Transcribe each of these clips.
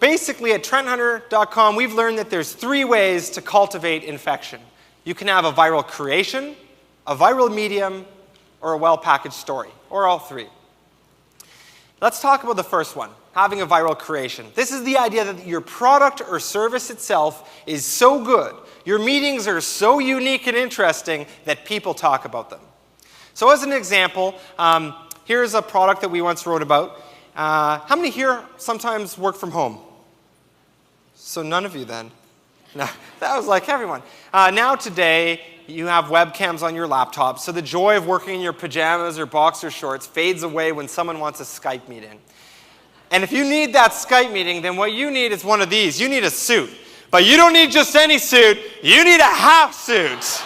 Basically, at trendhunter.com, we've learned that there's 3 ways to cultivate infection. You can have a viral creation, a viral medium, or a well-packaged story, or all 3. Let's talk about the first one, having a viral creation. This is the idea that your product or service itself is so good, your meetings are so unique and interesting that people talk about them. So as an example, here's a product that we once wrote about. How many here sometimes work from home? So none of you then. No, that was like everyone. Now today, you have webcams on your laptop, so the joy of working in your pajamas or boxer shorts fades away when someone wants a Skype meeting. And if you need that Skype meeting, then what you need is one of these. You need a suit. But you don't need just any suit. You need a half suit.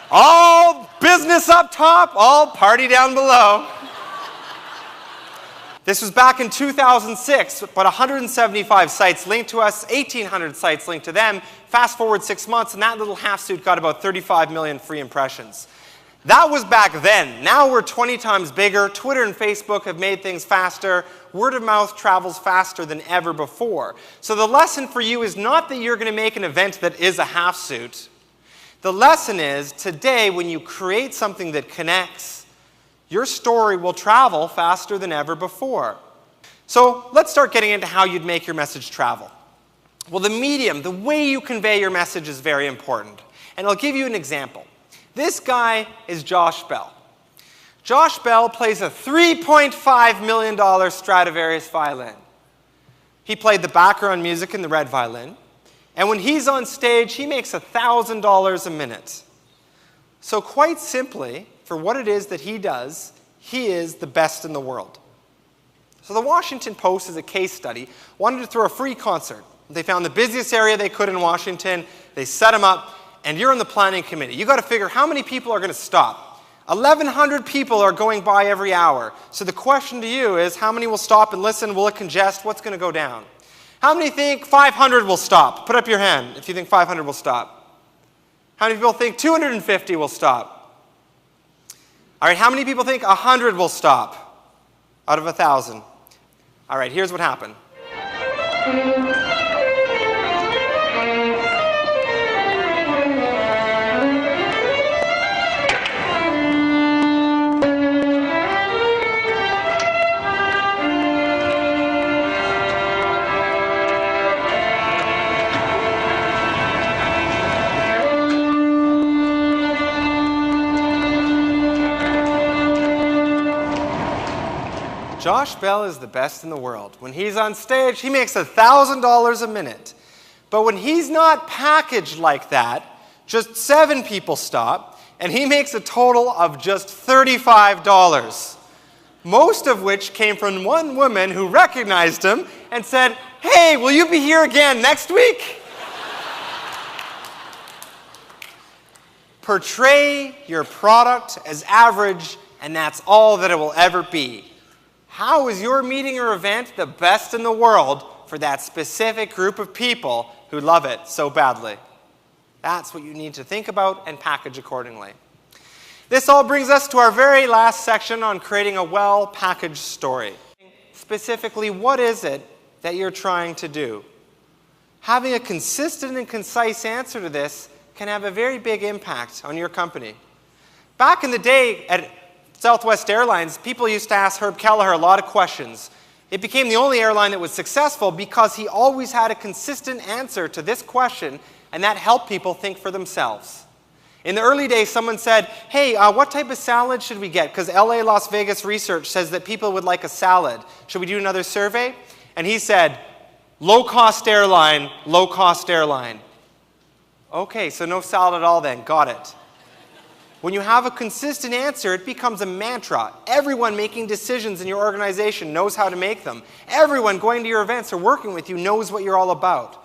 All business up top, all party down below. This was back in 2006, but 175 sites linked to us, 1,800 sites linked to them. Fast forward 6 months, and that little half suit got about 35 million free impressions. That was back then. Now we're 20 times bigger. Twitter and Facebook have made things faster. Word of mouth travels faster than ever before. So the lesson for you is not that you're going to make an event that is a half suit. The lesson is, today, when you create something that connects, your story will travel faster than ever before. So let's start getting into how you'd make your message travel. Well, the medium, the way you convey your message is very important. And I'll give you an example. This guy is Josh Bell. Josh Bell plays a $3.5 million Stradivarius violin. He played the background music in the red violin. And when he's on stage, he makes $1,000 a minute. So quite simply, for what it is that he does, he is the best in the world. So the Washington Post, as a case study, wanted to throw a free concert. They found the busiest area they could in Washington. They set him up, and you're on the planning committee. You've got to figure how many people are going to stop. 1,100 people are going by every hour. So the question to you is, how many will stop and listen? Will it congest? What's going to go down? How many think 500 will stop? Put up your hand if you think 500 will stop. How many people think 250 will stop? All right, how many people think 100 will stop out of 1,000? All right, here's what happened. Josh Bell is the best in the world. When he's on stage, he makes $1,000 a minute. But when he's not packaged like that, just 7 people stop, and he makes a total of just $35. Most of which came from one woman who recognized him and said, "Hey, will you be here again next week?" Portray your product as average, and that's all that it will ever be. How is your meeting or event the best in the world for that specific group of people who love it so badly? That's what you need to think about and package accordingly. This all brings us to our very last section on creating a well-packaged story. Specifically, what is it that you're trying to do? Having a consistent and concise answer to this can have a very big impact on your company. Back in the day at Southwest Airlines, people used to ask Herb Kelleher a lot of questions. It became the only airline that was successful because he always had a consistent answer to this question, and that helped people think for themselves. In the early days, someone said, "Hey, what type of salad should we get? Because LA Las Vegas research says that people would like a salad. Should we do another survey?" And he said, "Low-cost airline, low-cost airline." Okay, so no salad at all then. Got it. When you have a consistent answer, it becomes a mantra. Everyone making decisions in your organization knows how to make them. Everyone going to your events or working with you knows what you're all about.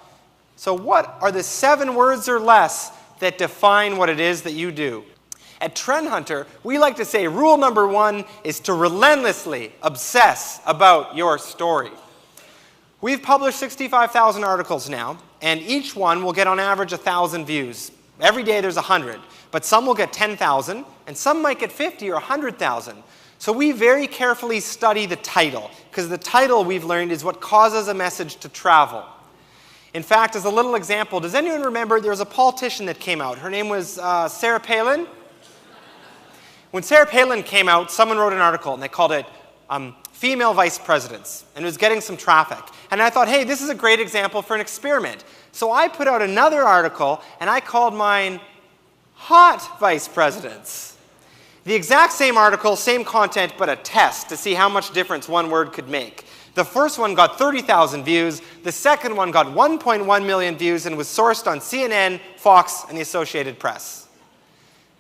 So what are the 7 words or less that define what it is that you do? At Trend Hunter, we like to say rule number 1 is to relentlessly obsess about your story. We've published 65,000 articles now, and each one will get on average 1,000 views. Every day there's 100, but some will get 10,000, and some might get 50 or 100,000. So we very carefully study the title, because the title, we've learned, is what causes a message to travel. In fact, as a little example, does anyone remember there was a politician that came out? Her name was Sarah Palin. When Sarah Palin came out, someone wrote an article, and they called it Female Vice Presidents, and it was getting some traffic. And I thought, hey, this is a great example for an experiment. So I put out another article, and I called mine Hot Vice Presidents. The exact same article, same content, but a test to see how much difference one word could make. The first one got 30,000 views. The second one got 1.1 million views and was sourced on CNN, Fox, and the Associated Press.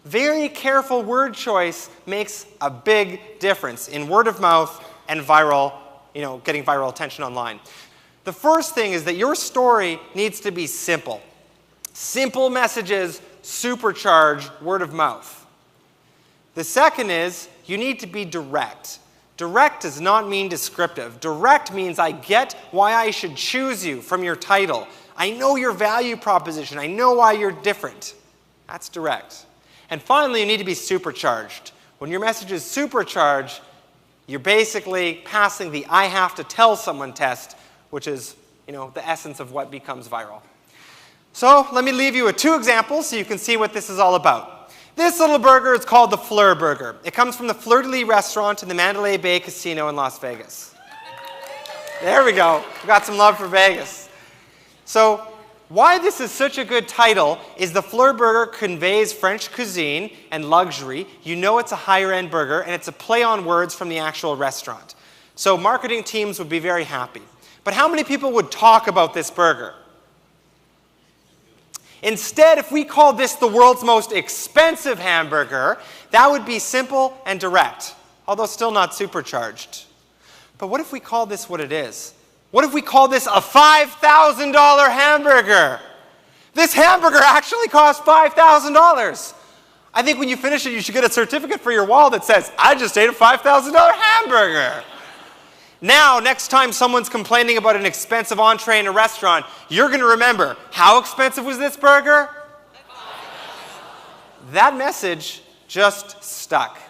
Very careful word choice makes a big difference in word of mouth and viral, getting viral attention online. The first thing is that your story needs to be simple. Simple messages supercharge word of mouth. The second is you need to be direct. Direct does not mean descriptive. Direct means I get why I should choose you from your title. I know your value proposition. I know why you're different. That's direct. And finally, you need to be supercharged. When your message is supercharged, you're basically passing the I have to tell someone test, which is, the essence of what becomes viral. So let me leave you with 2 examples so you can see what this is all about. This little burger is called the Fleur Burger. It comes from the Fleur de Lis restaurant in the Mandalay Bay Casino in Las Vegas. There we go. We got some love for Vegas. So why this is such a good title is the Fleur Burger conveys French cuisine and luxury. You know it's a higher-end burger, and it's a play on words from the actual restaurant. So marketing teams would be very happy. But how many people would talk about this burger? Instead, if we called this the world's most expensive hamburger, that would be simple and direct, although still not supercharged. But what if we call this what it is? What if we call this a $5,000 hamburger? This hamburger actually costs $5,000. I think when you finish it, you should get a certificate for your wall that says, I just ate a $5,000 hamburger. Now, next time someone's complaining about an expensive entree in a restaurant, you're going to remember, how expensive was this burger? That message just stuck.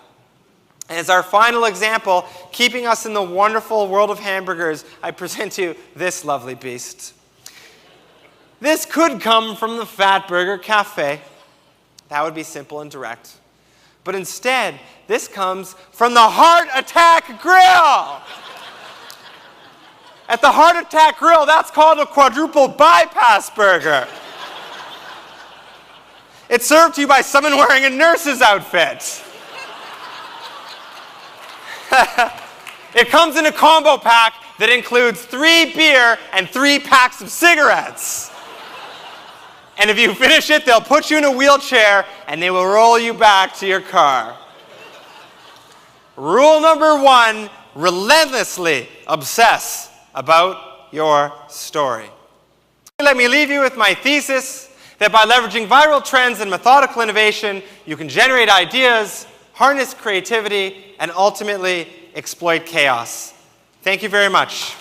And as our final example, keeping us in the wonderful world of hamburgers, I present to you this lovely beast. This could come from the Fat Burger Cafe. That would be simple and direct. But instead, this comes from the Heart Attack Grill. At the Heart Attack Grill, that's called a quadruple bypass burger. It's served to you by someone wearing a nurse's outfit. It comes in a combo pack that includes 3 beer and 3 packs of cigarettes. And if you finish it, they'll put you in a wheelchair and they will roll you back to your car. Rule number 1, relentlessly obsess about your story. Let me leave you with my thesis that by leveraging viral trends and methodical innovation, you can generate ideas, harness creativity, and ultimately exploit chaos. Thank you very much.